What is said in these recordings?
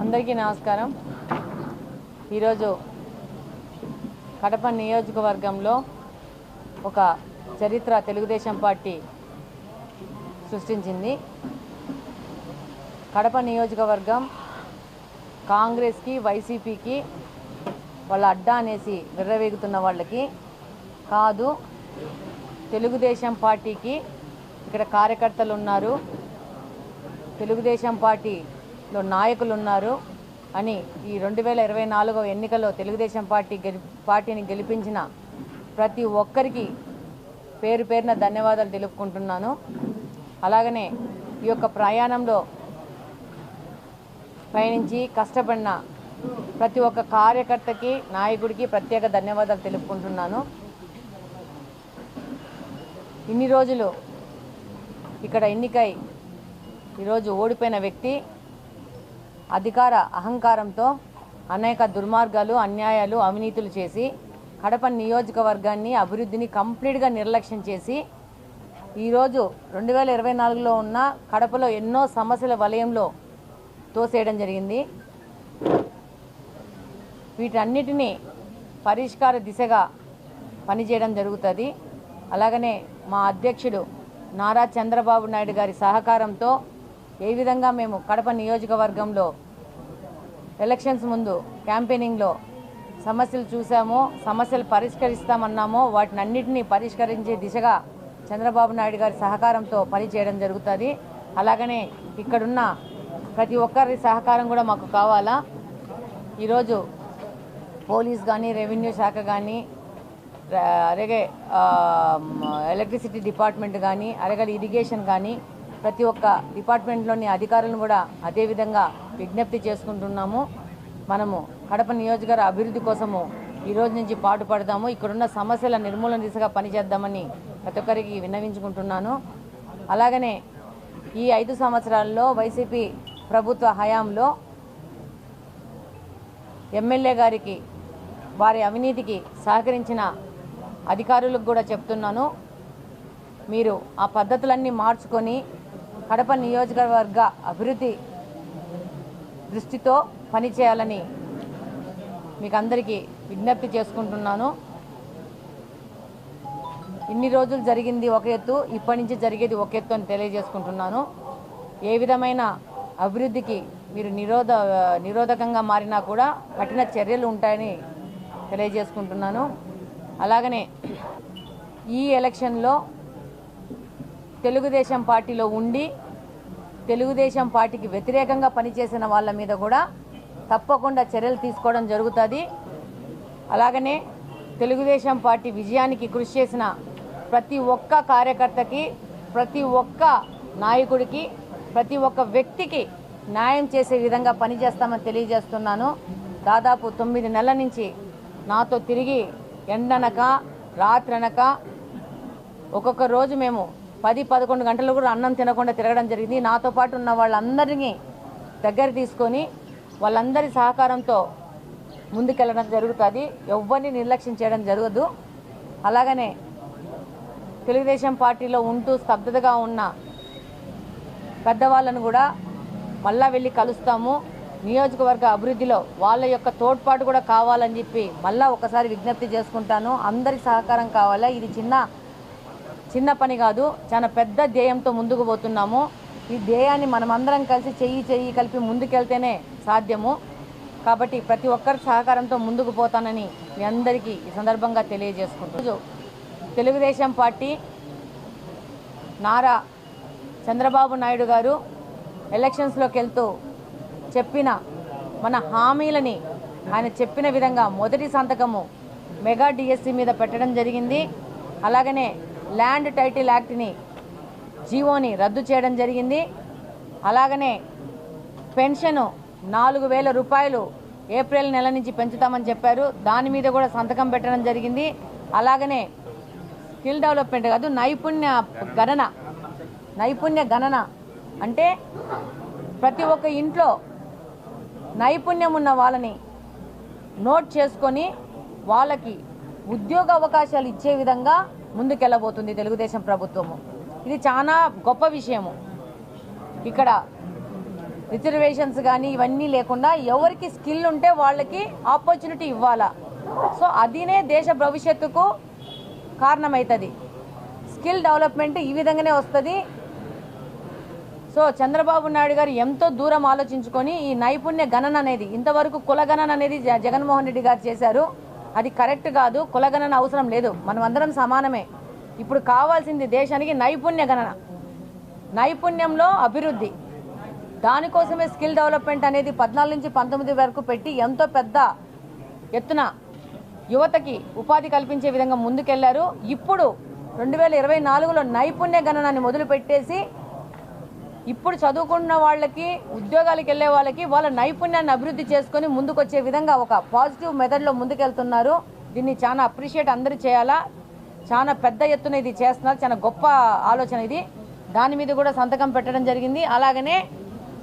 అందరికీ నమస్కారం। ఈరోజు కడప నియోజకవర్గంలో ఒక చరిత్ర తెలుగుదేశం పార్టీ సృష్టించింది। కడప నియోజకవర్గం కాంగ్రెస్కి వైసీపీకి వాళ్ళ అడ్డా అనేసి విర్రవేగుతున్న వాళ్ళకి కాదు, తెలుగుదేశం పార్టీకి ఇక్కడ కార్యకర్తలు ఉన్నారు, తెలుగుదేశం పార్టీలో నాయకులు ఉన్నారు అని ఈ 2024 ఎన్నికల్లో తెలుగుదేశం పార్టీని గెలిపించిన ప్రతి ఒక్కరికి పేరు పేరున ధన్యవాదాలు తెలుపుకుంటున్నాను। అలాగనే ఈ యొక్క ప్రయాణంలో పయనించి కష్టపడిన ప్రతి ఒక్క కార్యకర్తకి నాయకుడికి ప్రత్యేక ధన్యవాదాలు తెలుపుకుంటున్నాను। ఇన్ని రోజులు ఇక్కడ ఎన్నికై ఈరోజు ఓడిపోయిన వ్యక్తి అధికార అహంకారంతో అనేక దుర్మార్గాలు, అన్యాయాలు, అవినీతులు చేసి కడప నియోజకవర్గాన్ని అభివృద్ధిని కంప్లీట్గా నిర్లక్ష్యం చేసి ఈరోజు 2024లో ఉన్న కడపలో ఎన్నో సమస్యల వలయంలో తోసేయడం జరిగింది। వీటన్నిటినీ పరిష్కార దిశగా పనిచేయడం జరుగుతుంది। అలాగనే మా అధ్యక్షుడు నారా చంద్రబాబు నాయుడు గారి సహకారంతో ఏ విధంగా మేము కడప నియోజకవర్గంలో ఎలక్షన్స్ ముందు క్యాంపెయినింగ్లో సమస్యలు చూసామో, సమస్యలు పరిష్కరిస్తామన్నామో వాటిని అన్నిటినీ పరిష్కరించే దిశగా చంద్రబాబు నాయుడు గారి సహకారంతో పనిచేయడం జరుగుతుంది। అలాగనే ఇక్కడున్న ప్రతి ఒక్కరి సహకారం కూడా మాకు కావాలా। ఈరోజు పోలీస్ కానీ, రెవెన్యూ శాఖ కానీ, అలాగే ఎలక్ట్రిసిటీ డిపార్ట్మెంట్ కానీ, అలాగే ఇరిగేషన్ కానీ ప్రతి ఒక్క డిపార్ట్మెంట్లోని అధికారులను కూడా అదేవిధంగా విజ్ఞప్తి చేసుకుంటున్నాము। మనము కడప నియోజకవర్గ అభివృద్ధి కోసము ఈరోజు నుంచి పాటుపడదాము, ఇక్కడున్న సమస్యల నిర్మూలన దిశగా పనిచేద్దామని ప్రతి ఒక్కరికి విన్నవించుకుంటున్నాను। అలాగనే ఈ 5 సంవత్సరాల్లో వైసీపీ ప్రభుత్వ హయాంలో ఎమ్మెల్యే గారికి వారి అవినీతికి సహకరించిన అధికారులకు కూడా చెప్తున్నాను, మీరు ఆ పద్ధతులన్నీ మార్చుకొని కడప నియోజకవర్గ అభివృద్ధి దృష్టితో పనిచేయాలని మీకు అందరికీ విజ్ఞప్తి చేసుకుంటున్నాను। ఇన్ని రోజులు జరిగింది ఒక ఎత్తు, ఇప్పటి నుంచి జరిగేది ఒక ఎత్తు అని తెలియజేసుకుంటున్నాను। ఏ విధమైన అభివృద్ధికి మీరు నిరోధకంగా మారినా కూడా కఠిన చర్యలు ఉంటాయని తెలియజేసుకుంటున్నాను। అలాగనే ఈ ఎలక్షన్లో తెలుగుదేశం పార్టీలో ఉండి తెలుగుదేశం పార్టీకి వ్యతిరేకంగా పనిచేసిన వాళ్ళ మీద కూడా తప్పకుండా చర్యలు తీసుకోవడం జరుగుతుంది। అలాగనే తెలుగుదేశం పార్టీ విజయానికి కృషి చేసిన ప్రతి ఒక్క కార్యకర్తకి, ప్రతి ఒక్క నాయకుడికి, ప్రతి ఒక్క వ్యక్తికి న్యాయం చేసే విధంగా పనిచేస్తామని తెలియజేస్తున్నాను। దాదాపు 9 నెలల నుంచి నాతో తిరిగి ఎండనక రాత్రనక ఒక్కొక్క రోజు మేము 10-11 గంటలు కూడా అన్నం తినకుండా తిరగడం జరిగింది। నాతో పాటు ఉన్న వాళ్ళందరినీ దగ్గర తీసుకొని వాళ్ళందరి సహకారంతో ముందుకెళ్ళడం జరుగుతుంది, ఎవరిని నిర్లక్ష్యం చేయడం జరగదు। అలాగనే తెలుగుదేశం పార్టీలో ఉంటూ స్తబ్దతగా ఉన్న పెద్దవాళ్ళను కూడా మళ్ళా వెళ్ళి కలుస్తాము, నియోజకవర్గ అభివృద్ధిలో వాళ్ళ యొక్క తోడ్పాటు కూడా కావాలని చెప్పి మళ్ళీ ఒకసారి విజ్ఞప్తి చేసుకుంటాను। అందరి సహకారం కావాలా, ఇది చిన్న పని కాదు, చాలా పెద్ద ధ్యేయంతో ముందుకు పోతున్నాము। ఈ ధ్యేయాన్ని మనమందరం కలిసి చెయ్యి కలిపి ముందుకెళ్తేనే సాధ్యము। కాబట్టి ప్రతి ఒక్కరి సహకారంతో ముందుకు పోతానని మీ అందరికీ ఈ సందర్భంగా తెలియజేసుకుంటున్నాను। తెలుగుదేశం పార్టీ నారా చంద్రబాబు నాయుడు గారు ఎలక్షన్స్లోకి వెళ్తూ చెప్పిన మన హామీలని ఆయన చెప్పిన విధంగా మొదటి సంతకము మెగా డిఎస్సి మీద పెట్టడం జరిగింది। అలాగనే ల్యాండ్ టైటిల్ యాక్ట్ని జీవోని రద్దు చేయడం జరిగింది। అలాగనే పెన్షను 4,000 రూపాయలు ఏప్రిల్ నెల నుంచి పెంచుతామని చెప్పారు, దాని మీద కూడా సంతకం పెట్టడం జరిగింది। అలాగనే స్కిల్ డెవలప్మెంట్ కాదు, నైపుణ్య గణన అంటే ప్రతి ఒక్క ఇంట్లో నైపుణ్యం ఉన్న వాళ్ళని నోట్ చేసుకొని వాళ్ళకి ఉద్యోగ అవకాశాలు ఇచ్చే విధంగా ముందుకెళ్ళబోతుంది తెలుగుదేశం ప్రభుత్వము। ఇది చాలా గొప్ప విషయము। ఇక్కడ రిజర్వేషన్స్ కానీ ఇవన్నీ లేకుండా ఎవరికి స్కిల్ ఉంటే వాళ్ళకి ఆపర్చునిటీ ఇవ్వాలా. సో అదినే దేశ భవిష్యత్తుకు కారణమవుతుంది. స్కిల్ డెవలప్మెంట్ ఈ విధంగానే వస్తుంది. సో చంద్రబాబు నాయుడు గారు ఎంతో దూరం ఆలోచించుకొని ఈ నైపుణ్య గణన అనేది, ఇంతవరకు కులగణన అనేది జగన్మోహన్ రెడ్డి గారు చేశారు. అది కరెక్ట్ కాదు. కులగణన అవసరం లేదు, మనం అందరం సమానమే. ఇప్పుడు కావాల్సింది దేశానికి నైపుణ్య గణన, నైపుణ్యంలో అభివృద్ధి. దానికోసమే స్కిల్ డెవలప్మెంట్ అనేది 14 నుంచి 19 వరకు పెట్టి ఎంతో పెద్ద ఎత్తున యువతకి ఉపాధి కల్పించే విధంగా ముందుకెళ్లారు. ఇప్పుడు 2024లో నైపుణ్య గణనాన్ని మొదలు పెట్టేసి ఇప్పుడు చదువుకున్న వాళ్ళకి, ఉద్యోగాలకు వెళ్ళే వాళ్ళకి వాళ్ళ నైపుణ్యాన్ని అభివృద్ధి చేసుకొని ముందుకొచ్చే విధంగా ఒక పాజిటివ్ మెథడ్లో ముందుకెళ్తున్నారు. దీన్ని చాలా అప్రిషియేట్ అందరూ చేయాలా. చాలా పెద్ద ఎత్తున ఇది చేస్తున్నారు. చాలా గొప్ప ఆలోచన ఇది. దాని మీద కూడా సంతకం పెట్టడం జరిగింది. అలాగనే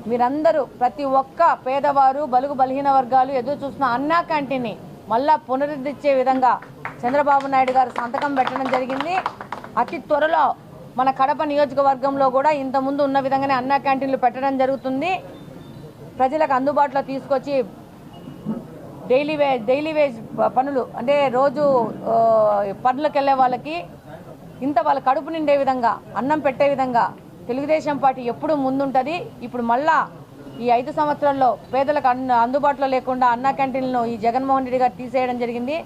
మీరందరూ ప్రతి ఒక్క పేదవారు, బలుగు బలహీన వర్గాలు ఎదురు చూస్తున్న అన్నా క్యాంటీన్ని మళ్ళా పునరుద్ధరించే విధంగా చంద్రబాబు నాయుడు గారు సంతకం పెట్టడం జరిగింది. అతి త్వరలో మన కడప నియోజకవర్గంలో కూడా ఇంతకుముందు ఉన్న విధంగానే అన్నా క్యాంటీన్లు పెట్టడం జరుగుతుంది. ప్రజలకు అందుబాటులో తీసుకొచ్చి డైలీ వేజ్ పనులు, అంటే రోజు పనులకు వెళ్ళే వాళ్ళకి ఇంత వాళ్ళ కడుపు నిండే విధంగా అన్నం పెట్టే విధంగా తెలుగుదేశం పార్టీ ఎప్పుడూ ముందుంటుంది. ఇప్పుడు మళ్ళా ఈ 5 సంవత్సరాల్లో పేదలకు అందుబాటులో లేకుండా అన్నా క్యాంటీన్లను ఈ జగన్మోహన్ రెడ్డి గారు తీసేయడం జరిగింది.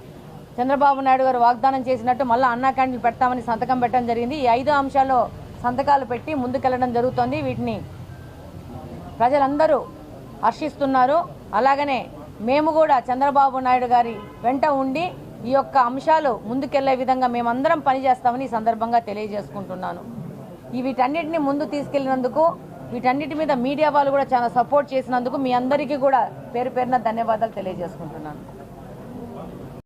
చంద్రబాబు నాయుడు గారు వాగ్దానం చేసినట్టు మళ్ళీ అన్నా క్యాంటీన్లు పెడతామని సంతకం పెట్టడం జరిగింది. ఈ 5 అంశాల్లో సంతకాలు పెట్టి ముందుకెళ్లడం జరుగుతోంది. వీటిని ప్రజలందరూ హర్షిస్తున్నారు. అలాగనే మేము కూడా చంద్రబాబు నాయుడు గారి వెంట ఉండి ఈ యొక్క అంశాలు ముందుకెళ్లే విధంగా మేమందరం పనిచేస్తామని ఈ సందర్భంగా తెలియజేసుకుంటున్నాను. వీటన్నిటిని ముందు తీసుకెళ్లినందుకు, వీటన్నిటి మీద మీడియా వాళ్ళు కూడా చాలా సపోర్ట్ చేసినందుకు మీ అందరికీ కూడా పేరు పేరున ధన్యవాదాలు తెలియజేసుకుంటున్నాను.